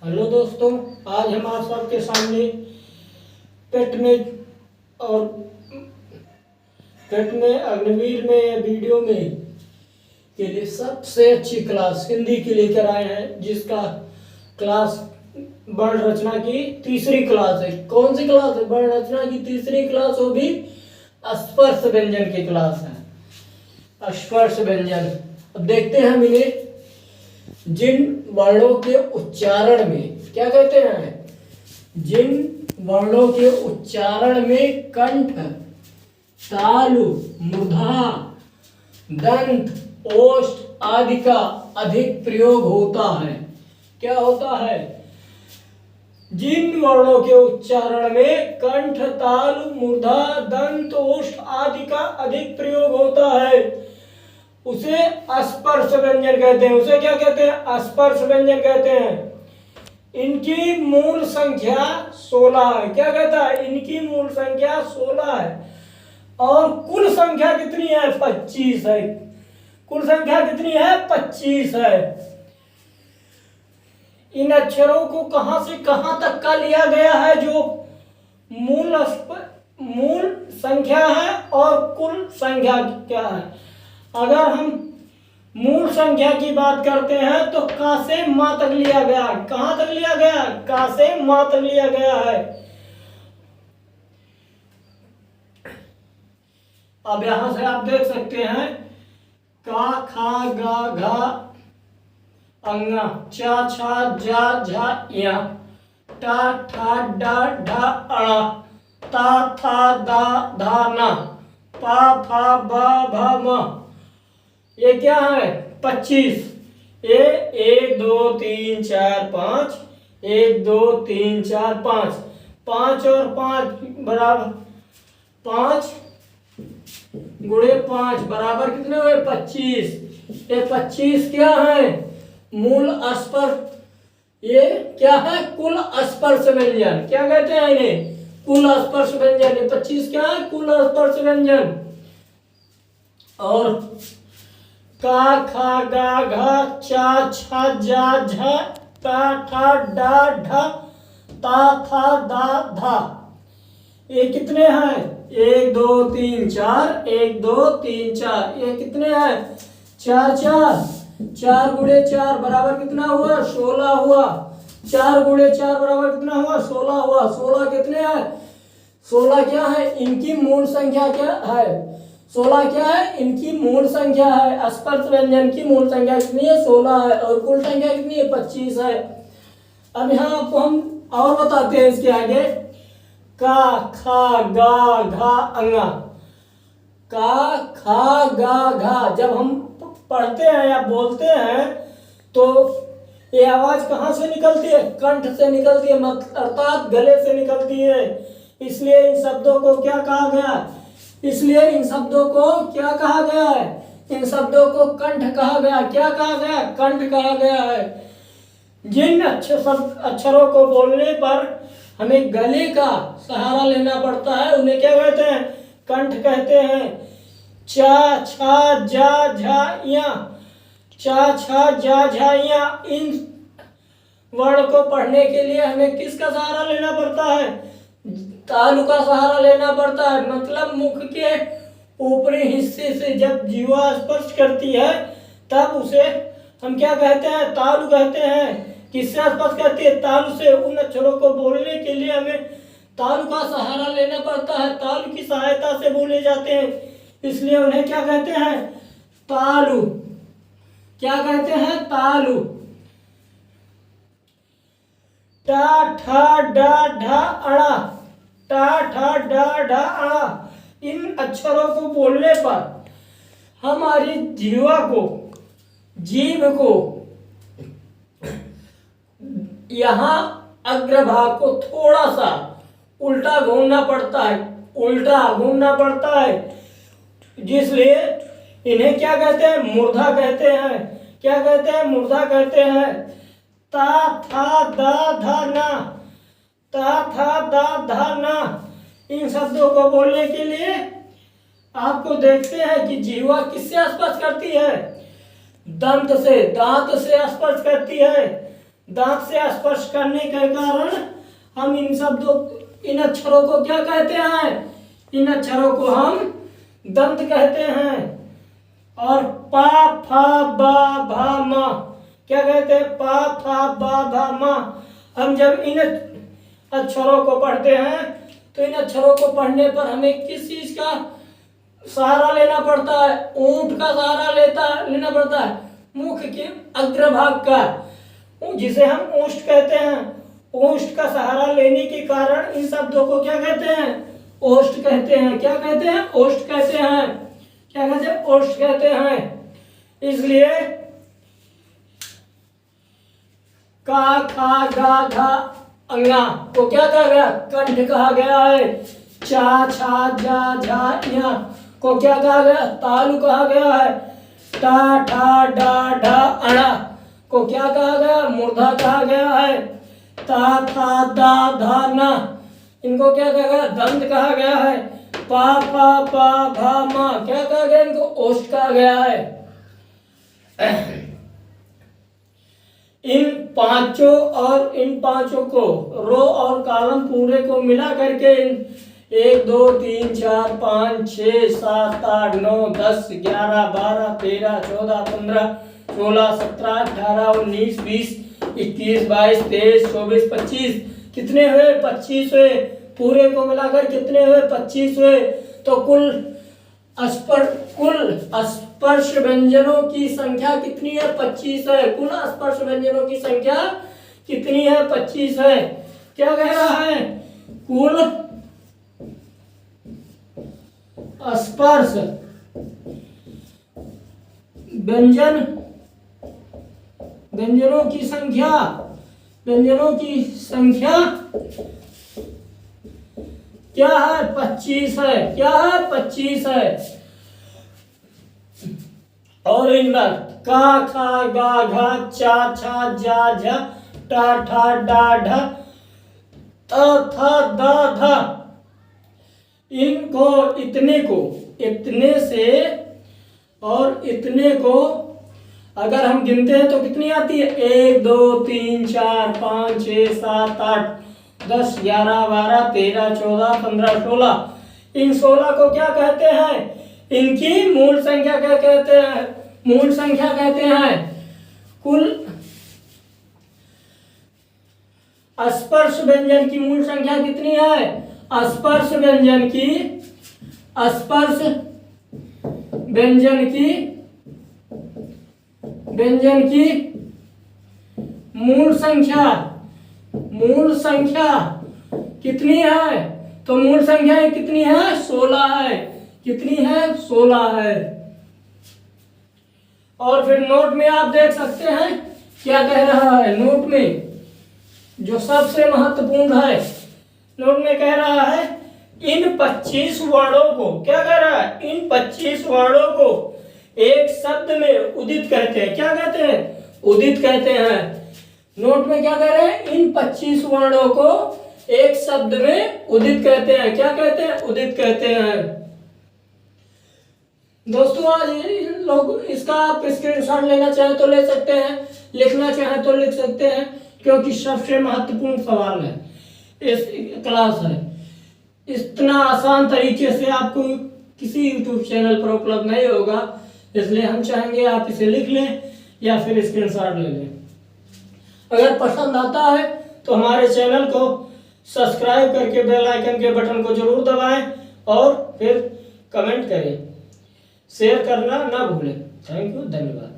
Hello दोस्तों, आज हम आप सबके सामने पेट में और पेट में अग्निवीर में वीडियो में के लिए सबसे अच्छी क्लास हिंदी की लेकर आए हैं, जिसका क्लास वर्ण रचना की तीसरी क्लास है। कौन सी क्लास है? वर्ण रचना की तीसरी क्लास, वो भी स्पर्श व्यंजन की क्लास है। स्पर्श व्यंजन, अब देखते हैं हम इन्हें। जिन वर्णों के उच्चारण में क्या कहते हैं? जिन वर्णों के उच्चारण में कंठ, तालु, मूर्धा, दंत, ओष्ठ आदि का अधिक प्रयोग होता है। क्या होता है? जिन वर्णों के उच्चारण में कंठ, तालु, मूर्धा, दंत, ओष्ठ आदि का अधिक प्रयोग होता है, उसे स्पर्श व्यंजन कहते हैं। उसे क्या कहते हैं? स्पर्श व्यंजन कहते हैं। इनकी मूल संख्या 16 है। क्या कहता है? इनकी मूल संख्या 16 है और कुल संख्या कितनी है? 25 है। कुल संख्या कितनी है? 25 है। इन अक्षरों को कहां से कहां तक का लिया गया है? जो मूल संख्या है और कुल संख्या क्या है? अगर हम मूल संख्या की बात करते हैं तो का से मां तक लिया गया है। कहां तक लिया गया है? का से मां तक लिया गया है। अब यहां से आप देख सकते हैं का, खा, गा, घा, अंगा, चा, छा, जा, झा, या, टा, ठा, डा, ढा, अड़ा, ता, था, दा, धा, ना, पा, फा, बा, भा, मा। ये क्या है? 25। ये 1 2 3 4 5, 1 2 3 4 5, 5 और 5 बराबर 5 गुणे 5 बराबर कितने हुए? 25। ये 25 क्या है? मूल स्पर्श। ये क्या है? कुल स्पर्श व्यंजन। क्या कहते हैं इन्हें? कुल स्पर्श व्यंजन। ये 25 क्या है? कुल स्पर्श व्यंजन। और का, खा, गा, घा, चा, छा, जा, झा, टा, ठा, डा, ढा, ता, था, दा, धा। ये कितने हैं? 1 2 3 4, 1 2 3 4। ये कितने हैं? 4 4। 4 गुणे 4 बराबर कितना हुआ? 16 हुआ। 4 गुणे 4 बराबर कितना हुआ? 16 हुआ। 16 कितने हैं? 16 क्या है? इनकी मूल संख्या क्या है? 16 क्या है? इनकी मूल संख्या है। स्पर्श व्यंजन की मूल संख्या कितनी है? 16 है और कुल संख्या कितनी है? 25 है। अब यहाँ आपको हम और बताते हैं इसके आगे। का, खा, गा, घा, अंगा। का, खा, गा, घा जब हम पढ़ते हैं या बोलते हैं तो ये आवाज कहाँ से निकलती है? कंठ से निकलती है, अर्थात गले से निकलती है। इसलिए इन शब्दों को क्या कहा गया? इसलिए इन शब्दों को क्या कहा गया है? इन शब्दों को कंठ कहा गया। क्या कहा गया? कंठ कहा गया है। जिन अक्षरों को बोलने पर हमें गले का सहारा लेना पड़ता है, उन्हें क्या कहते हैं? कंठ कहते हैं। चा, छा, जा, झा, या। चा, छा, जा, झा, या। इन वर्ण को पढ़ने के लिए हमें किसका सहारा लेना पड़ता है? तालु का सहारा लेना पड़ता है। मतलब मुख के ऊपरी हिस्से से जब जीवा स्पर्श करती है तब उसे हम क्या कहते हैं? तालु कहते हैं। किससे स्पर्श करती है? तालु से। उन अक्षरों को बोलने के लिए हमें तालु का सहारा लेना पड़ता है। तालु की सहायता से बोले जाते हैं, इसलिए उन्हें क्या कहते हैं? तालु। क्या कहते हैं? तालु। टा, ठा, डा, ढा, अड़ा, टा, ठा, डा, ढा, अड़ा। इन अक्षरों को बोलने पर हमारी जीभ को यहाँ अग्रभाग को थोड़ा सा उल्टा घूमना पड़ता है। जिसलिए इन्हें क्या कहते हैं? मूर्धा कहते हैं। क्या कहते हैं? मूर्धा कहते हैं। ता, था, दा, धा, ना। ता, था, दा, धा, ना। इन शब्दों को बोलने के लिए आपको देखते हैं कि जीवा किससे स्पर्श करती है? दंत से, दांत से स्पर्श करती है। दांत से स्पर्श करने के कारण हम इन अक्षरों को क्या कहते हैं? इन अक्षरों को हम दंत कहते हैं। और पा फा बा भा मा क्या कहते हैं? पा फा बा भा मा। हम जब इन अक्षरों को पढ़ते हैं तो इन अक्षरों को पढ़ने पर हमें किस चीज का सहारा लेना पड़ता है? ऊंट का सहारा लेना पड़ता है, मुख के अग्रभाग का, जिसे हम ओष्ठ कहते हैं। ओष्ठ का सहारा लेने के कारण इन शब्दों को क्या कहते हैं? ओष्ठ कहते हैं। क्या कहते हैं? ओष्ठ कहते हैं। क्या कहते हैं? ओष्ठ कहते हैं। इसलिए का खा गा घा अंगा को क्या कहा गया? कंठ कहा गया है। चा छा जा झा या को क्या कहा गया? तालु कहा गया है। टा ठा डा ढा अणा को क्या कहा गया? मूर्धा कहा गया है। ता था दा धा ना इनको क्या कहा गया? दंत कहा गया है। पा पा पा भा मा क्या कहा गया? इनको ओष्ठ कहा गया है। इन पांचों को रो और कॉलम पूरे को मिला करके 1 2 3 4 5 6 7 8 9 10 11 12 13 14 15 16 17 18 19 20 21 22 23 24 25 कितने हुए? 25 हुए। पूरे को मिलाकर कितने हुए? 25 हुए। तो कुल स्पर्श व्यंजनों की संख्या कितनी है? 25 है। कुल स्पर्श व्यंजनों की संख्या कितनी है? 25 है। क्या कह रहा है? कुल स्पर्श व्यंजनों की संख्या क्या है? 25 है। क्या है? 25 है। और इनमें का खा गा घा चा छा जा झा टा ठा डा ढा ता था दा धा इतने से और इतने को अगर हम गिनते हैं तो कितनी आती है? 1 2 3 4 5 6 7 8 10 11 12 13 14 15 16 इन 16 को क्या कहते हैं? इनकी मूल संख्या क्या कहते हैं? मूल संख्या कहते हैं। कुल स्पर्श व्यंजन की मूल संख्या कितनी है? स्पर्श व्यंजन की मूल संख्या कितनी है? तो मूल संख्या कितनी है? 16 है। कितनी है? 16 है। और फिर नोट में आप देख सकते हैं क्या कह रहा है। नोट में जो सबसे महत्वपूर्ण है, नोट में कह रहा है इन 25 वर्णों को क्या कह रहा है? इन 25 वर्णों को एक शब्द में उदित कहते हैं। क्या कहते हैं? उदित कहते हैं। नोट में क्या कह रहे हैं? इन 25 वर्णों को एक शब्द में उदित कहते हैं। क्या कहते हैं? उदित कहते हैं। दोस्तों आज लोग इसका आप स्क्रीनशॉट लेना चाहें तो ले सकते हैं, लिखना चाहें तो लिख सकते हैं, क्योंकि सबसे महत्वपूर्ण सवाल है, इस क्लास है। इतना आसान तरीके से आपको किसी YouTube चैनल पर उपलब्ध नहीं होगा, इसलिए हम चाहेंगे आप इसे लिख लें या फिर स्क्रीनशॉट ले लें। अगर पसंद आता है तो हमारे चैनल को सब्सक्राइब करके बेल आइकन के बटन को जरूर दबाएं और फिर कमेंट करें। शेयर करना ना भूलें। थैंक यू, धन्यवाद।